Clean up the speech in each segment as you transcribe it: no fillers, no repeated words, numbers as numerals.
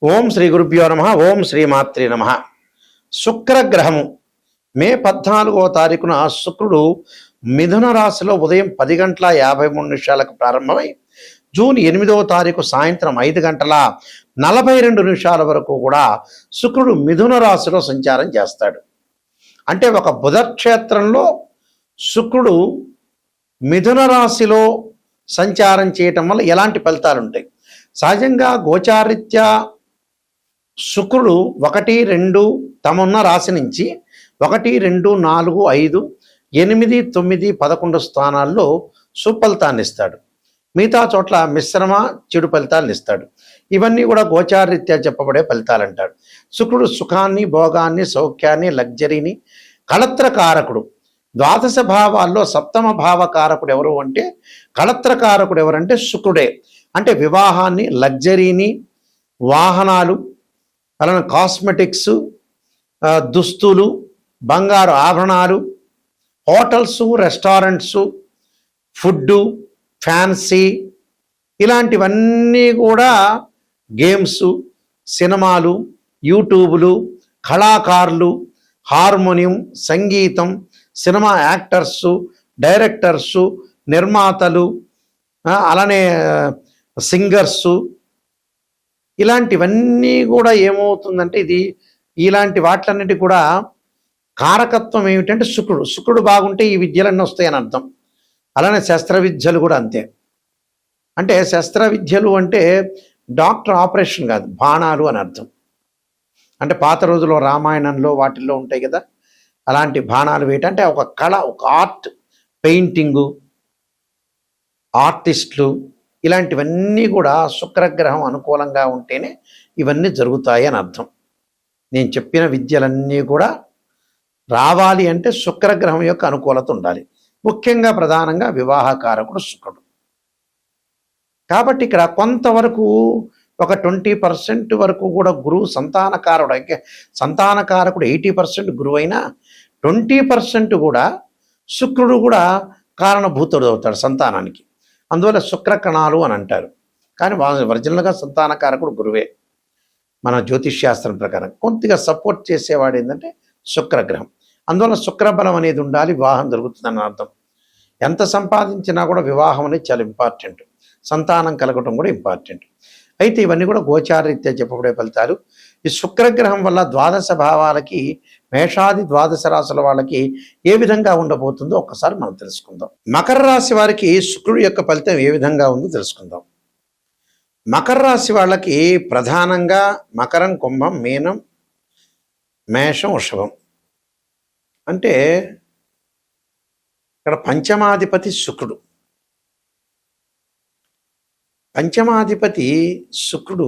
ఓం శ్రీ గురుభ్యో నమ. ఓం శ్రీ మాత్రే నమ. శుక్రగ్రహము మే 14వ తారీఖున శుక్రుడు మిథున రాశిలో ఉదయం 10 గంటల 53 నిమిషాలకు ప్రారంభమై జూన్ 8వ తారీఖు సాయంత్రం 5 గంటల 42 నిమిషాల వరకు కూడా శుక్రుడు మిథున రాశిలో సంచారం చేస్తాడు. అంటే ఒక బుధక్షేత్రంలో శుక్రుడు మిథున రాశిలో సంచారం చేయటం వల్ల ఎలాంటి ఫలితాలు ఉంటాయి? సహజంగా గోచారీత్యా శుక్రుడు 1, 2 తమన్న రాశి నుంచి 1, 2, 4, 5, 8, 9, 11 స్థానాల్లో సుఫలితాన్ని ఇస్తాడు. మిగతా చోట్ల మిశ్రమ చెడు ఫలితాలను ఇస్తాడు. ఇవన్నీ కూడా గోచారీత్యా చెప్పబడే ఫలితాలు అంటాడు. శుక్రుడు సుఖాన్ని, భోగాన్ని, సౌఖ్యాన్ని, లగ్జరీని, కళత్రకారకుడు. ద్వాదశ భావాల్లో 7వ భావకారకుడు ఎవరు అంటే కళత్రకారకుడు ఎవరంటే శుక్రుడే. అంటే వివాహాన్ని, లగ్జరీని, వాహనాలు, అలానే కాస్మెటిక్స్, దుస్తులు, బంగారు ఆభరణాలు, హోటల్స్, రెస్టారెంట్స్, ఫుడ్డు, ఫ్యాన్సీ, ఇలాంటివన్నీ కూడా గేమ్స్, సినిమాలు, యూట్యూబులు, కళాకారులు, హార్మోనియం, సంగీతం, సినిమా యాక్టర్సు, డైరెక్టర్సు, నిర్మాతలు, అలానే సింగర్సు, ఇలాంటివన్నీ కూడా ఏమవుతుందంటే ఇలాంటి వాటిలన్నిటి కూడా కారకత్వం ఏమిటంటే శుక్రుడు బాగుంటే ఈ విద్యలన్నీ వస్తాయని అర్థం. అలానే శస్త్ర విద్యలు కూడా అంతే. అంటే శస్త్ర విద్యలు అంటే డాక్టర్ ఆపరేషన్ కాదు, బాణాలు అని అర్థం. అంటే పాత రోజుల్లో రామాయణంలో వాటిల్లో ఉంటాయి కదా, అలాంటి బాణాలు వేయటంటే ఒక కళ, ఒక ఆర్ట్, పెయింటింగు, ఆర్టిస్టులు, ఇలాంటివన్నీ కూడా శుక్రగ్రహం అనుకూలంగా ఉంటేనే ఇవన్నీ జరుగుతాయి అని అర్థం. నేను చెప్పిన విద్యలన్నీ కూడా రావాలి అంటే శుక్రగ్రహం యొక్క అనుకూలత ఉండాలి. ముఖ్యంగా ప్రధానంగా వివాహకారకుడు శుక్రుడు. కాబట్టి ఇక్కడ కొంతవరకు ఒక 20% వరకు కూడా గురువు సంతానకారకుడు 80% గురువు అయినా 20% కూడా శుక్రుడు కూడా కారణభూతుడు అవుతాడు సంతానానికి. అందువల్ల శుక్రకణాలు అని అంటారు. కానీ ఒరిజినల్గా సంతానకారకుడు గురువే. మన జ్యోతిష్ శాస్త్రం ప్రకారం కొద్దిగా సపోర్ట్ చేసేవాడు ఏంటంటే శుక్రగ్రహం. అందువల్ల శుక్రబలం అనేది ఉండాలి, వివాహం జరుగుతుందని అర్థం. ఎంత సంపాదించినా కూడా వివాహం అనేది చాలా ఇంపార్టెంట్, సంతానం కలగటం కూడా ఇంపార్టెంట్. అయితే ఇవన్నీ కూడా గోచారరీత్యా చెప్పబడే ఫలితాలు. ఈ శుక్రగ్రహం వల్ల ద్వాదశ భావాలకి, మేషాది ద్వాదశ రాశుల వాళ్ళకి ఏ విధంగా ఉండబోతుందో ఒక్కసారి మనం తెలుసుకుందాం. మకర రాశి వారికి శుక్రుడు యొక్క ఫలితం ఏ విధంగా ఉందో తెలుసుకుందాం. మకర రాశి వాళ్ళకి ప్రధానంగా మకరం, కుంభం, మీనం, మేషం, వృషభం. అంటే ఇక్కడ పంచమాధిపతి శుక్రుడు. పంచమాధిపతి శుక్రుడు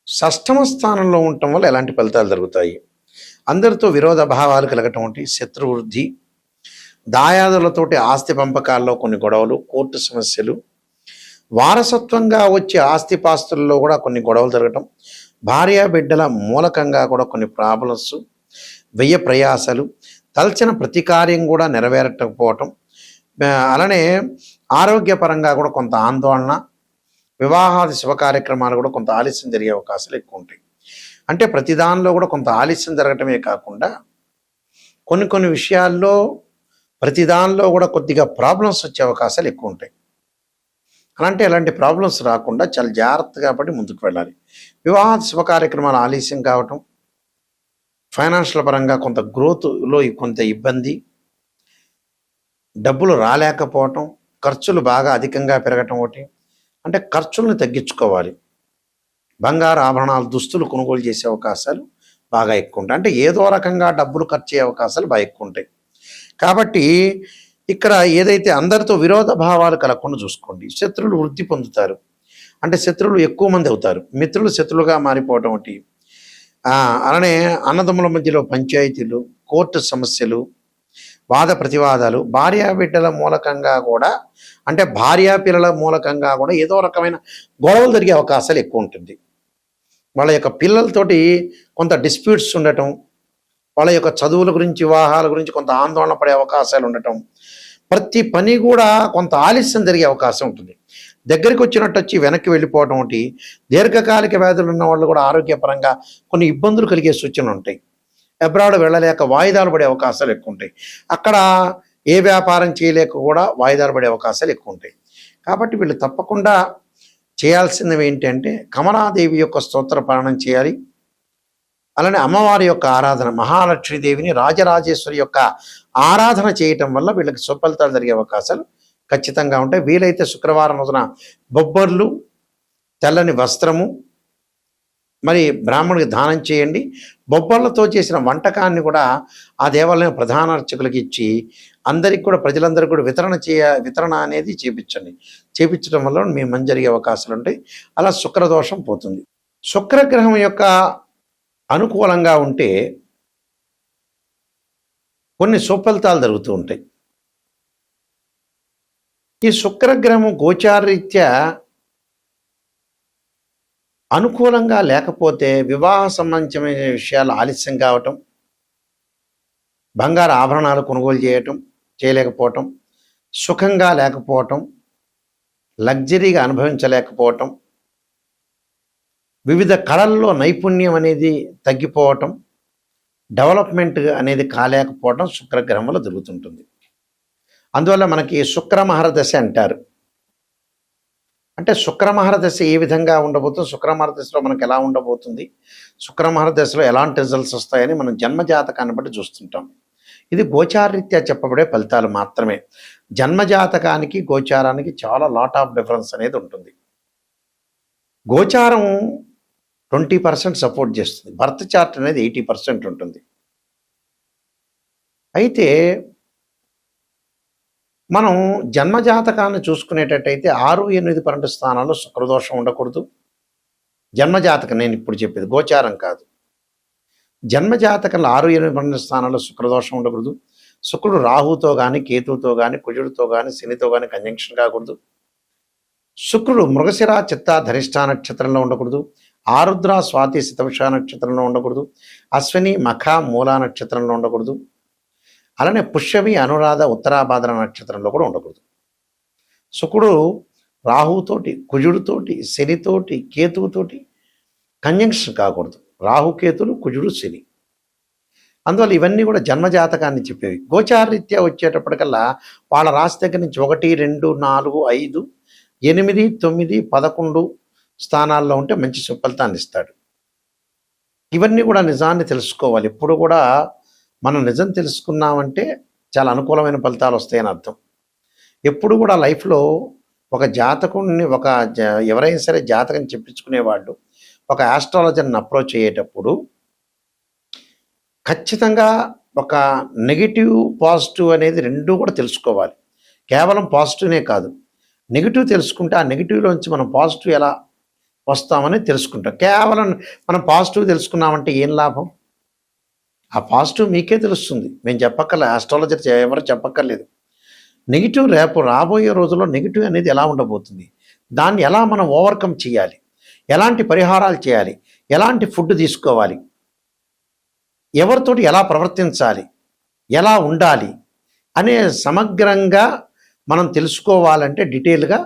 6వ స్థానంలో ఉండటం వల్ల ఎలాంటి ఫలితాలు జరుగుతాయి? అందరితో విరోధ భావాలు కలగటం, శత్రువృద్ధి, దాయాదులతోటి ఆస్తి పంపకాల్లో కొన్ని గొడవలు, కోర్టు సమస్యలు, వారసత్వంగా వచ్చే ఆస్తిపాస్తుల్లో కూడా కొన్ని గొడవలు జరగటం, భార్యా బిడ్డల మూలకంగా కూడా కొన్ని ప్రాబ్లమ్స్, వ్యయ ప్రయాసాలు, తలచిన ప్రతి కార్యం కూడా నెరవేరకపోవటం, అలానే ఆరోగ్యపరంగా కూడా కొంత ఆందోళన, వివాహాది శుభ కార్యక్రమాలు కూడా కొంత ఆలస్యం జరిగే అవకాశాలు ఎక్కువ ఉంటాయి. అంటే ప్రతి దానిలో కూడా కొంత ఆలస్యం జరగటమే కాకుండా కొన్ని విషయాల్లో ప్రతి దానిలో కూడా కొద్దిగా ప్రాబ్లమ్స్ వచ్చే అవకాశాలు ఎక్కువ ఉంటాయి. అలాంటి అలాంటి ప్రాబ్లమ్స్ రాకుండా చాలా జాగ్రత్తగా పడి ముందుకు వెళ్ళాలి. వివాహ శుభ కార్యక్రమాలు ఆలస్యం కావటం, ఫైనాన్షియల్ పరంగా కొంత గ్రోత్లో కొంత ఇబ్బంది, డబ్బులు రాలేకపోవటం, ఖర్చులు బాగా అధికంగా పెరగటం, ఒకటి అంటే ఖర్చులను తగ్గించుకోవాలి. బంగారు ఆభరణాలు, దుస్తులు కొనుగోలు చేసే అవకాశాలు బాగా ఎక్కువ ఉంటాయి. అంటే ఏదో రకంగా డబ్బులు ఖర్చు అయ్యే అవకాశాలు బాగా ఎక్కువ ఉంటాయి. కాబట్టి ఇక్కడ ఏదైతే అందరితో విరోధ భావాలు కలగకుండా చూసుకోండి. శత్రువులు వృద్ధి పొందుతారు, అంటే శత్రువులు ఎక్కువ మంది అవుతారు. మిత్రులు శత్రులుగా మారిపోవటం ఒకటి. అలానే అన్నదమ్ముల మధ్యలో పంచాయతీలు, కోర్టు సమస్యలు, వాద ప్రతివాదాలు, భార్యా బిడ్డల మూలకంగా కూడా, అంటే భార్యా పిల్లల మూలకంగా కూడా ఏదో రకమైన గొడవలు జరిగే అవకాశాలు ఎక్కువ ఉంటుంది. వాళ్ళ యొక్క పిల్లలతోటి కొంత డిస్ప్యూట్స్ ఉండటం, వాళ్ళ యొక్క చదువుల గురించి, వివాహాల గురించి కొంత ఆందోళన పడే అవకాశాలు ఉండటం, ప్రతి పని కూడా కొంత ఆలస్యం జరిగే అవకాశం ఉంటుంది. దగ్గరికి వచ్చినట్టు వచ్చి వెనక్కి వెళ్ళిపోవటం ఒకటి, దీర్ఘకాలిక వ్యాధులు ఉన్న వాళ్ళు కూడా ఆరోగ్యపరంగా కొన్ని ఇబ్బందులు కలిగే సూచనలు ఉంటాయి. అబ్రాడ్ వెళ్ళలేక వాయిదాలు పడే అవకాశాలు ఎక్కువ ఉంటాయి. అక్కడ ఏ వ్యాపారం చేయలేక కూడా వాయిదాలు పడే అవకాశాలు ఎక్కువ ఉంటాయి. కాబట్టి వీళ్ళు తప్పకుండా చేయాల్సినవి ఏంటంటే కమలాదేవి యొక్క స్తోత్ర పారాయణం చేయాలి. అలానే అమ్మవారి యొక్క ఆరాధన, మహాలక్ష్మీదేవిని, రాజరాజేశ్వరి యొక్క ఆరాధన చేయటం వల్ల వీళ్ళకి సుఫలితాలు జరిగే అవకాశాలు ఖచ్చితంగా ఉంటాయి. వీలైతే శుక్రవారం రోజున బొబ్బర్లు, తెల్లని వస్త్రము మరి బ్రాహ్మణుడికి దానం చేయండి. బొబ్బర్లతో చేసిన వంటకాన్ని కూడా ఆ దేవాలయం ప్రధాన అర్చకులకి ఇచ్చి అందరికి కూడా, ప్రజలందరికీ కూడా వితరణ అనేది చేపించడం వల్ల మీ మంచి జరిగే అవకాశాలు ఉంటాయి. అలా శుక్రదోషం పోతుంది. శుక్రగ్రహం యొక్క అనుకూలంగా ఉంటే కొన్ని సుఫలితాలు జరుగుతూ ఉంటాయి. ఈ శుక్రగ్రహము గోచారరీత్యా అనుకూలంగా లేకపోతే వివాహ సంబంధించిన విషయాలు ఆలస్యం కావటం, బంగారు ఆభరణాలు కొనుగోలు చేయలేకపోవటం, సుఖంగా లేకపోవటం, లగ్జరీగా అనుభవించలేకపోవటం, వివిధ కళల్లో నైపుణ్యం అనేది తగ్గిపోవటం, డెవలప్మెంట్ అనేది కాలేకపోవటం శుక్రగ్రహం వల్ల జరుగుతుంటుంది. అందువల్ల మనకి శుక్రమహర దశ అంటారు. అంటే శుక్రమహర దశ ఏ విధంగా ఉండబోతుంది, శుక్రమహర దశలో మనకు ఎలా ఉండబోతుంది, శుక్రమహర దశలో ఎలాంటి రిజల్ట్స్ వస్తాయని మనం జన్మజాతకాన్ని బట్టి చూస్తుంటాం. ఇది గోచారరీత్యా చెప్పబడే ఫలితాలు మాత్రమే. జన్మజాతకానికి గోచారానికి చాలా లాట్ ఆఫ్ డిఫరెన్స్ అనేది ఉంటుంది. గోచారం 20% సపోర్ట్ చేస్తుంది, బర్త్ చార్ట్ అనేది 80% ఉంటుంది. అయితే మనం జన్మజాతకాన్ని చూసుకునేటట్టయితే 6, 8, 12 స్థానాల్లో శుక్రదోషం ఉండకూడదు. జన్మజాతకం నేను ఇప్పుడు చెప్పేది, గోచారం కాదు. జన్మజాతకంలో 6, 8, 12 స్థానాల్లో శుక్రదోషం ఉండకూడదు. శుక్రుడు రాహుతో కానీ, కేతువుతో కానీ, కుజుడితో కానీ, శనితో కానీ కంజంక్షన్ కాకూడదు. శుక్రుడు మృగశిర, చిత్త, ధనిష్ఠ నక్షత్రంలో ఉండకూడదు. ఆరుద్ర, స్వాతి, శతభిష నక్షత్రంలో ఉండకూడదు. అశ్విని, మఖ, మూలా నక్షత్రంలో ఉండకూడదు. అలానే పుష్యమి, అనురాధ, ఉత్తరాభాద్ర నక్షత్రంలో కూడా ఉండకూడదు. శుక్రుడు రాహుతోటి, కుజుడితోటి, శనితోటి, కేతువుతోటి కంజంక్షన్ కాకూడదు. రాహుకేతులు, కుజుడు, శని. అందువల్ల ఇవన్నీ కూడా జన్మజాతకాన్ని చెప్పేవి. గోచారరీత్యా వచ్చేటప్పటికల్లా వాళ్ళ రాశి దగ్గర నుంచి 1, 2, 4, 5, 8, 9, 11 స్థానాల్లో ఉంటే మంచి సుఫలితాన్ని ఇస్తాడు. ఇవన్నీ కూడా నిజాన్ని తెలుసుకోవాలి. ఎప్పుడు కూడా మనం నిజం తెలుసుకున్నామంటే చాలా అనుకూలమైన ఫలితాలు వస్తాయని అర్థం. ఎప్పుడు కూడా లైఫ్లో ఒక జాతకుడిని, ఎవరైనా సరే జాతకం చెప్పించుకునేవాళ్ళు ఒక ఆస్ట్రాలజర్ని అప్రోచ్ అయ్యేటప్పుడు ఖచ్చితంగా ఒక నెగిటివ్, పాజిటివ్ అనేది రెండూ కూడా తెలుసుకోవాలి. కేవలం పాజిటివ్నే కాదు, నెగిటివ్ తెలుసుకుంటే ఆ నెగిటివ్లోంచి మనం పాజిటివ్ ఎలా వస్తామని తెలుసుకుంటాం. కేవలం మనం పాజిటివ్ తెలుసుకున్నామంటే ఏం లాభం? ఆ పాజిటివ్ మీకే తెలుస్తుంది, మేము చెప్పక్కర్లేదు, ఆస్ట్రాలజర్ ఎవరు చెప్పక్కర్లేదు. నెగిటివ్ రేపు రాబోయే రోజుల్లో నెగిటివ్ అనేది ఎలా ఉండబోతుంది, దాన్ని ఎలా మనం ఓవర్కమ్ చేయాలి, ఎలాంటి పరిహారాలు చేయాలి, ఎలాంటి ఫుడ్ తీసుకోవాలి, ఎవరితోటి ఎలా ప్రవర్తించాలి, ఎలా ఉండాలి అనే సమగ్రంగా మనం తెలుసుకోవాలంటే డీటెయిల్గా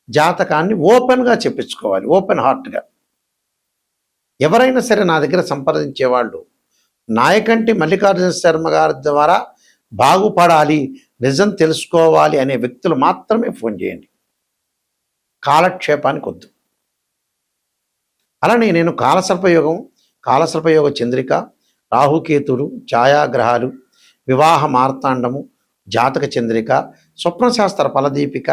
జాతకాన్ని ఓపెన్గా చెప్పించుకోవాలి, ఓపెన్ హార్ట్గా. ఎవరైనా సరే నా దగ్గర సంప్రదించేవాళ్ళు నాయకంటి మల్లికార్జున శర్మ గారి ద్వారా బాగుపడాలి, నిజం తెలుసుకోవాలి అనే వ్యక్తులు మాత్రమే ఫోన్ చేయండి, కాలక్షేపానికి వద్దు. అలానే నేను కాలసర్పయోగ చంద్రిక, రాహుకేతులు, ఛాయాగ్రహాలు, వివాహ మార్తాండము, జాతక చంద్రిక, స్వప్నశాస్త్ర ఫలదీపిక,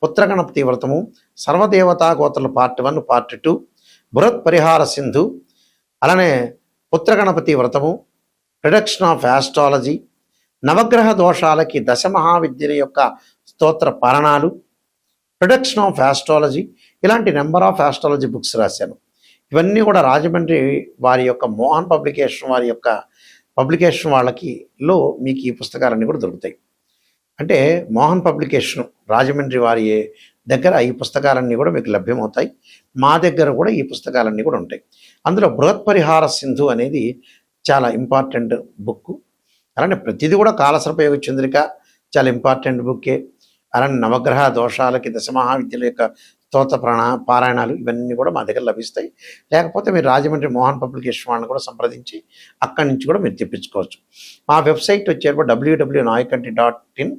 పుత్రగణపతి వ్రతము, సర్వదేవతా గోత్రుల పార్ట్ 1, పార్ట్ 2, బృహత్ పరిహార సింధు, అలానే పుత్రగణపతి వ్రతము, ప్రిడక్షన్ ఆఫ్ ఆస్ట్రాలజీ, నవగ్రహ దోషాలకి దశమహావిద్యల యొక్క స్తోత్ర పరణాలు, ప్రిడక్షన్ ఆఫ్ ఆస్ట్రాలజీ, ఇలాంటి నెంబర్ ఆఫ్ ఆస్ట్రాలజీ బుక్స్ రాశాను. ఇవన్నీ కూడా రాజమండ్రి వారి యొక్క మోహన్ పబ్లికేషన్ వారి యొక్క పబ్లికేషన్ వాళ్ళకిలో మీకు ఈ పుస్తకాలన్నీ కూడా దొరుకుతాయి. అంటే మోహన్ పబ్లికేషన్ రాజమండ్రి వారి దగ్గర ఈ పుస్తకాలన్నీ కూడా మీకు లభ్యమవుతాయి. మా దగ్గర కూడా ఈ పుస్తకాలన్నీ కూడా ఉంటాయి. అందులో బృహత్ పరిహార సింధు అనేది చాలా ఇంపార్టెంట్ బుక్. అలానే ప్రతిదీ కూడా కాలసర్పయోగ చంద్రిక చాలా ఇంపార్టెంట్ బుక్కే. అలానే నవగ్రహ దోషాలకి దశమహావిద్యల యొక్క స్తోత్ర పారాయణాలు ఇవన్నీ కూడా మా దగ్గర లభిస్తాయి. లేకపోతే మీరు రాజమండ్రి మోహన్ పబ్లికేషన్ వాళ్ళని కూడా సంప్రదించి అక్కడి నుంచి కూడా మీరు తెప్పించుకోవచ్చు. మా వెబ్సైట్ వచ్చేటప్పుడు www.nayakanti.in,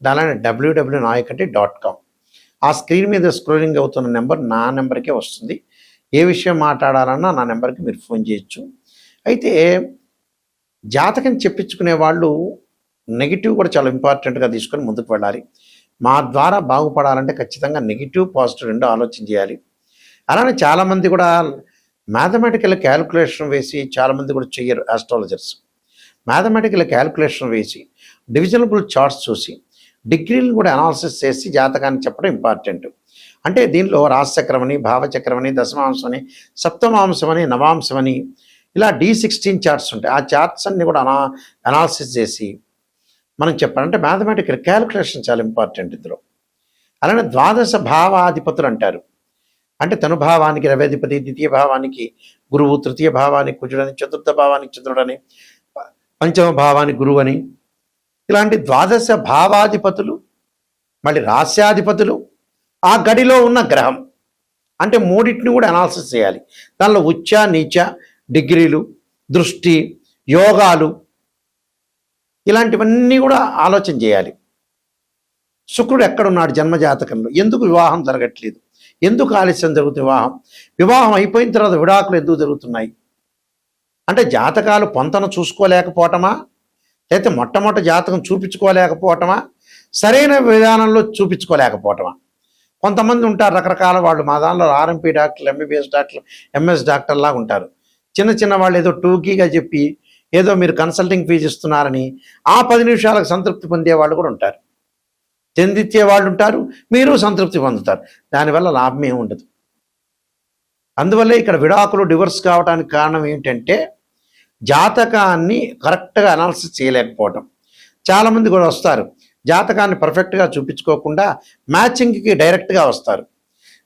అలానే www.nayakanti.com. ఆ స్క్రీన్ మీద స్క్రోలింగ్ అవుతున్న నెంబర్ నా నెంబర్కే వస్తుంది. ఏ విషయం మాట్లాడాలన్నా నా నెంబర్కి మీరు ఫోన్ చేయొచ్చు. అయితే జాతకం చెప్పించుకునే వాళ్ళు నెగిటివ్ కూడా చాలా ఇంపార్టెంట్గా తీసుకొని ముందుకు వెళ్ళాలి. మా ద్వారా బాగుపడాలంటే ఖచ్చితంగా నెగిటివ్ పాజిటివ్ రెండు ఆలోచన చేయాలి. అలానే చాలామంది కూడా మ్యాథమెటికల్ క్యాలిక్యులేషన్ వేసి చాలామంది కూడా చెయ్యరు. ఆస్ట్రాలజర్స్ మ్యాథమెటికల్ క్యాలిక్యులేషన్ వేసి డివిజనబుల్ చార్ట్స్ చూసి డిగ్రీలను కూడా అనాలిసిస్ చేసి జాతకాన్ని చెప్పడం ఇంపార్టెంట్. అంటే దీనిలో రాశిచక్రమని, భావచక్రమని, దశమాంశమని, సప్తమాంశమని, నవాంశమని ఇలా D16 చార్ట్స్ ఉంటాయి. ఆ చార్ట్స్ అన్ని కూడా అనాలిసిస్ చేసి మనం చెప్పాలంటే మ్యాథమెటికల్ క్యాలిక్యులేషన్ చాలా ఇంపార్టెంట్ ఇందులో. అలానే ద్వాదశ భావాధిపతులు అంటారు. అంటే తనుభావానికి రవ్యాధిపతి, ద్వితీయ భావానికి గురువు, తృతీయ భావానికి కుజుడని, చతుర్థ భావానికి చంద్రుడని, పంచమ భావానికి గురువు అని, ఇలాంటి ద్వాదశ భావాధిపతులు, మళ్ళీ రాస్యాధిపతులు, ఆ గడిలో ఉన్న గ్రహం అంటే మూడింటిని కూడా అనాలిసిస్ చేయాలి. దానిలో ఉచ్చ, నీచ, డిగ్రీలు, దృష్టి, యోగాలు ఇలాంటివన్నీ కూడా ఆలోచన చేయాలి. శుక్రుడు ఎక్కడున్నాడు జన్మజాతకంలో, ఎందుకు వివాహం జరగట్లేదు, ఎందుకు ఆలస్యం జరుగుతుంది వివాహం అయిపోయిన తర్వాత విడాకులు ఎందుకు జరుగుతున్నాయి అంటే జాతకాలు పొంతన చూసుకోలేకపోవటమా, లేకపోతే మొట్టమొదటి జాతకం చూపించుకోలేకపోవటమా, సరైన విధానంలో చూపించుకోలేకపోవటమా. కొంతమంది ఉంటారు రకరకాల వాళ్ళు, మా దానిలో RMP డాక్టర్లు, MBBS డాక్టర్లు, MS డాక్టర్ లాగా ఉంటారు. చిన్న చిన్న వాళ్ళు ఏదో టూకీగా చెప్పి ఏదో మీరు కన్సల్టింగ్ ఫీజు ఇస్తున్నారని ఆ 10 నిమిషాలకు సంతృప్తి పొందే వాళ్ళు కూడా ఉంటారు. చెందిచ్చే వాళ్ళు ఉంటారు, మీరు సంతృప్తి పొందుతారు. దానివల్ల లాభం ఏమి ఉండదు. అందువల్లే ఇక్కడ విడాకులు, డివర్స్ కావడానికి కారణం ఏంటంటే జాతకాన్ని కరెక్ట్గా అనాలిసిస్ చేయలేకపోవటం. చాలామంది కూడా వస్తారు జాతకాన్ని పర్ఫెక్ట్గా చూపించుకోకుండా మ్యాచింగ్కి డైరెక్ట్గా వస్తారు.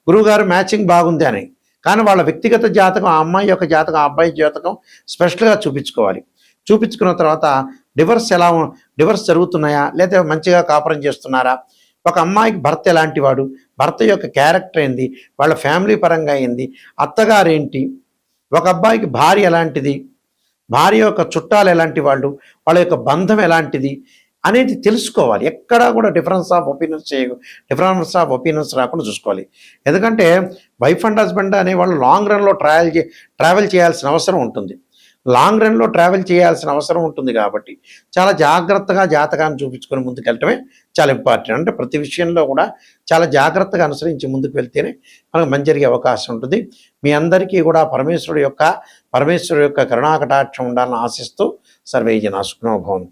గురువుగారు మ్యాచింగ్ బాగుంది అని, కానీ వాళ్ళ వ్యక్తిగత జాతకం, ఆ అమ్మాయి యొక్క జాతకం, ఆ అబ్బాయి జాతకం స్పెషల్గా చూపించుకోవాలి. చూపించుకున్న తర్వాత డివర్స్ జరుగుతున్నాయా, లేదా మంచిగా కాపురం చేస్తున్నారా, ఒక అమ్మాయికి భర్త ఎలాంటి వాడు, భర్త యొక్క క్యారెక్టర్ ఏంది, వాళ్ళ ఫ్యామిలీ పరంగా ఏంది, అత్తగారేంటి, ఒక అబ్బాయికి భార్య ఎలాంటిది, భార్య యొక్క చుట్టాలు ఎలాంటి వాళ్ళు, వాళ్ళ యొక్క బంధం ఎలాంటిది అనేది తెలుసుకోవాలి. ఎక్కడా కూడా డిఫరెన్స్ ఆఫ్ ఒపీనియన్స్ రాకుండా చూసుకోవాలి. ఎందుకంటే వైఫ్ అండ్ హస్బెండ్ అనే వాళ్ళు లాంగ్ రన్లో ట్రావెల్ చేయాల్సిన అవసరం ఉంటుంది. లాంగ్ రన్లో ట్రావెల్ చేయాల్సిన అవసరం ఉంటుంది కాబట్టి చాలా జాగ్రత్తగా జాతకాన్ని చూపించుకొని ముందుకెళ్ళటమే చాలా ఇంపార్టెంట్. అంటే ప్రతి విషయంలో కూడా చాలా జాగ్రత్తగా అనుసరించి ముందుకు వెళ్తేనే మనకు మంచి జరిగే అవకాశం ఉంటుంది. మీ అందరికీ కూడా పరమేశ్వరుడు యొక్క కరుణాకటాక్షం ఉండాలని ఆశిస్తూ సర్వే జనా సుఖినో భవంతు.